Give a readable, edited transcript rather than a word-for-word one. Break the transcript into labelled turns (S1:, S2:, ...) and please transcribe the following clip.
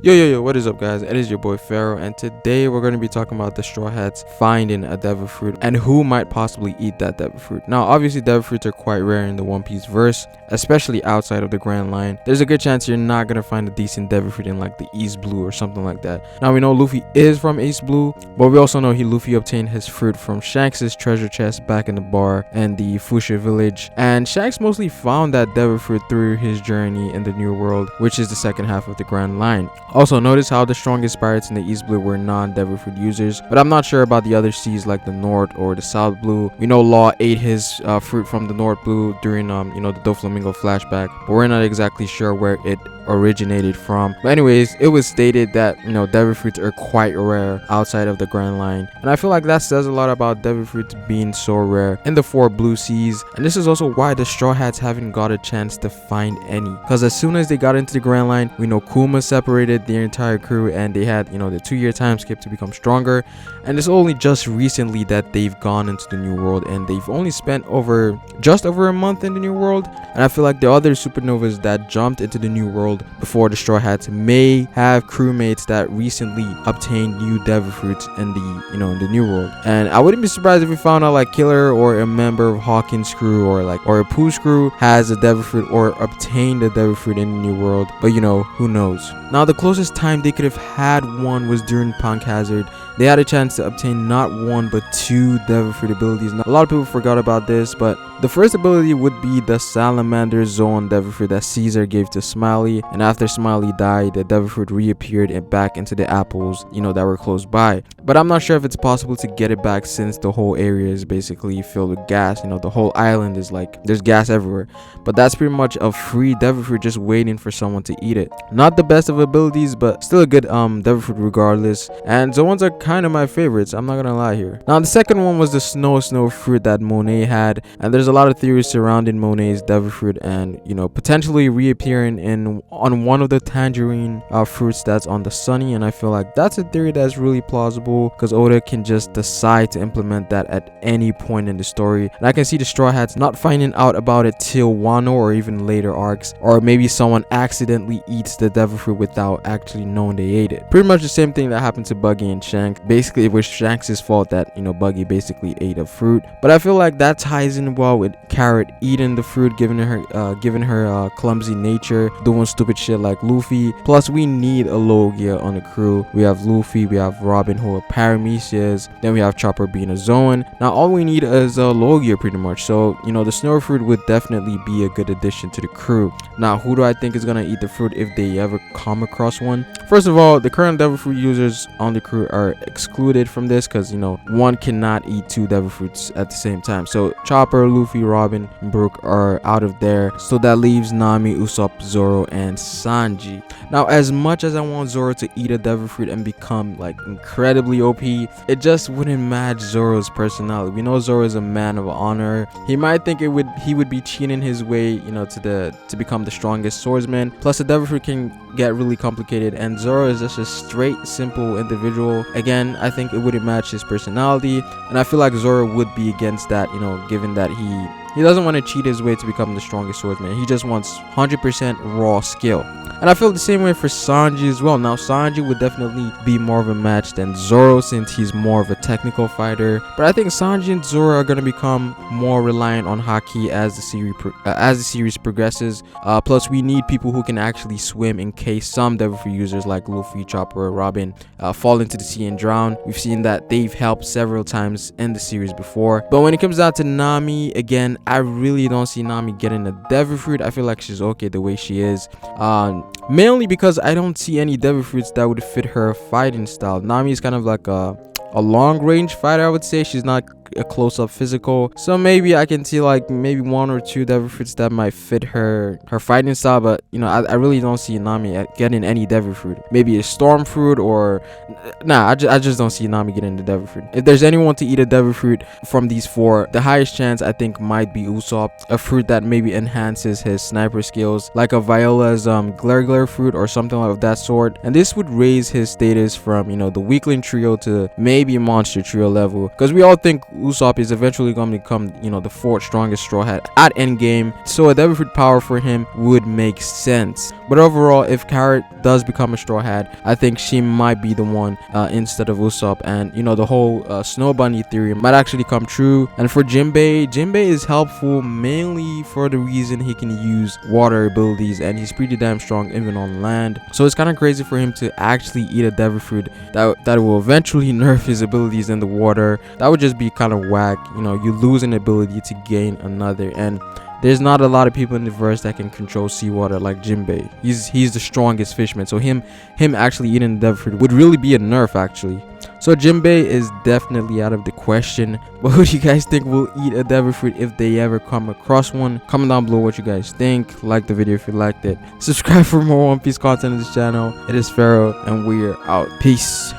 S1: Yo, what is up, guys? It is your boy Pharaoh, and today we're going to be talking about the Straw Hats finding a devil fruit and who might possibly eat that devil fruit. Now, obviously, devil fruits are quite rare in the One Piece verse, especially outside of the Grand Line. There's a good chance you're not going to find a decent devil fruit in like the East Blue or something like that. Now, we know Luffy is from East Blue, but we also know Luffy obtained his fruit from Shanks' treasure chest back in the bar and the Fuchsia village, and Shanks mostly found that devil fruit through his journey in the New World, which is the second half of the Grand Line. Also, notice how the strongest pirates in the East Blue were non-devil fruit users, but I'm not sure about the other seas like the North or the South Blue. We know Law ate his fruit from the North Blue during the Doflamingo flashback, but we're not exactly sure where it originated from. But anyways, it was stated that devil fruits are quite rare outside of the Grand Line, and I feel like that says a lot about devil fruits being so rare in the four blue seas. And this is also why the Straw Hats haven't got a chance to find any, because as soon as they got into the Grand Line, we know Kuma separated their entire crew and they had the 2-year time skip to become stronger, and it's only just recently that they've gone into the New World, and they've only spent just over a month in the New World. And I feel like the other supernovas that jumped into the New World before the Straw Hats may have crewmates that recently obtained new devil fruits in the New World. And I wouldn't be surprised if we found out like Killer or a member of Hawkins' crew or a Pooh's crew has a devil fruit or obtained a devil fruit in the New World, but who knows. Now, the closest time they could have had one was during Punk Hazard. They had a chance to obtain not one but 2 devil fruit abilities. Now, a lot of people forgot about this, but the first ability would be the Salamander Zone devil fruit that Caesar gave to Smiley, and after Smiley died, the devil fruit reappeared and back into the apples that were close by. But I'm not sure if it's possible to get it back, since the whole area is basically filled with gas. The whole island is like there's gas everywhere, but that's pretty much a free devil fruit just waiting for someone to eat it. Not the best of abilities, but still a good devil fruit regardless, and the ones are kind of my favorites, I'm not gonna lie here. Now, the second one was the snow fruit that Monet had, and there's a lot of theories surrounding Monet's devil fruit and potentially reappearing on one of the tangerine fruits that's on the Sunny. And I feel like that's a theory that's really plausible, because Oda can just decide to implement that at any point in the story, and I can see the Straw Hats not finding out about it till Wano or even later arcs, or maybe someone accidentally eats the devil fruit without actually knowing they ate it. Pretty much the same thing that happened to Buggy and Shanks. Basically, it was Shanks' fault that Buggy basically ate a fruit, but I feel like that ties in well with Carrot eating the fruit, giving her clumsy nature, doing stupid shit like Luffy. Plus, we need a Logia on the crew. We have Luffy, we have Robin, who are Paramecia, then we have Chopper being a Zoan. Now all we need is a Logia pretty much. So the snow fruit would definitely be a good addition to the crew. Now, who do I think is gonna eat the fruit if they ever come across one? First of all, the current devil fruit users on the crew are excluded from this, because one cannot eat 2 devil fruits at the same time. So Chopper, Luffy, Robin, and Brook are out of there, so that leaves Nami, Usopp, Zoro, and Sanji. Now, as much as I want Zoro to eat a devil fruit and become like incredibly OP, it just wouldn't match Zoro's personality. We know Zoro is a man of honor. He might think he would be cheating his way to become the strongest swordsman. Plus, the devil fruit can get really complicated, and Zoro is just a straight, simple individual. Again, I think it wouldn't match his personality, and I feel like Zoro would be against that, given that he doesn't want to cheat his way to become the strongest swordsman. He just wants 100% raw skill. And I feel the same way for Sanji as well. Now, Sanji would definitely be more of a match than Zoro, since he's more of a technical fighter. But I think Sanji and Zoro are going to become more reliant on Haki as the series progresses. Plus, we need people who can actually swim in case some devil fruit users like Luffy, Chopper, or Robin fall into the sea and drown. We've seen that they've helped several times in the series before. But when it comes down to Nami, again, I really don't see Nami getting a devil fruit. I feel like she's okay the way she is. Mainly because I don't see any devil fruits that would fit her fighting style. Nami is kind of like a long range fighter, I would say. She's not a close-up physical, so maybe I can see like maybe 1 or 2 devil fruits that might fit her fighting style. But I really don't see Nami getting any devil fruit. Maybe a storm fruit, or I just don't see Nami getting the devil fruit. If there's anyone to eat a devil fruit from these 4, the highest chance I think might be Usopp, a fruit that maybe enhances his sniper skills, like a Viola's glare fruit or something of that sort, and this would raise his status from the weakling trio to maybe monster trio level, because we all think Usopp is eventually going to become, you know, the 4th strongest Straw Hat at endgame, so a devil fruit power for him would make sense. But overall, if Carrot does become a Straw Hat, I think she might be the one instead of Usopp, and you know, the whole Snow Bunny theory might actually come true. And for Jinbei is helpful mainly for the reason he can use water abilities, and he's pretty damn strong even on land, so it's kind of crazy for him to actually eat a devil fruit that will eventually nerf his abilities in the water. That would just be kind of whack. You know, you lose an ability to gain another, and there's not a lot of people in the verse that can control seawater like Jinbei. He's the strongest fishman, so him actually eating the devil fruit would really be a nerf actually. So Jinbei is definitely out of the question. But who do you guys think will eat a devil fruit if they ever come across one? Comment down below what you guys think. Like the video if you liked it. Subscribe for more One Piece content on this channel. It is Pharaoh, and we're out. Peace.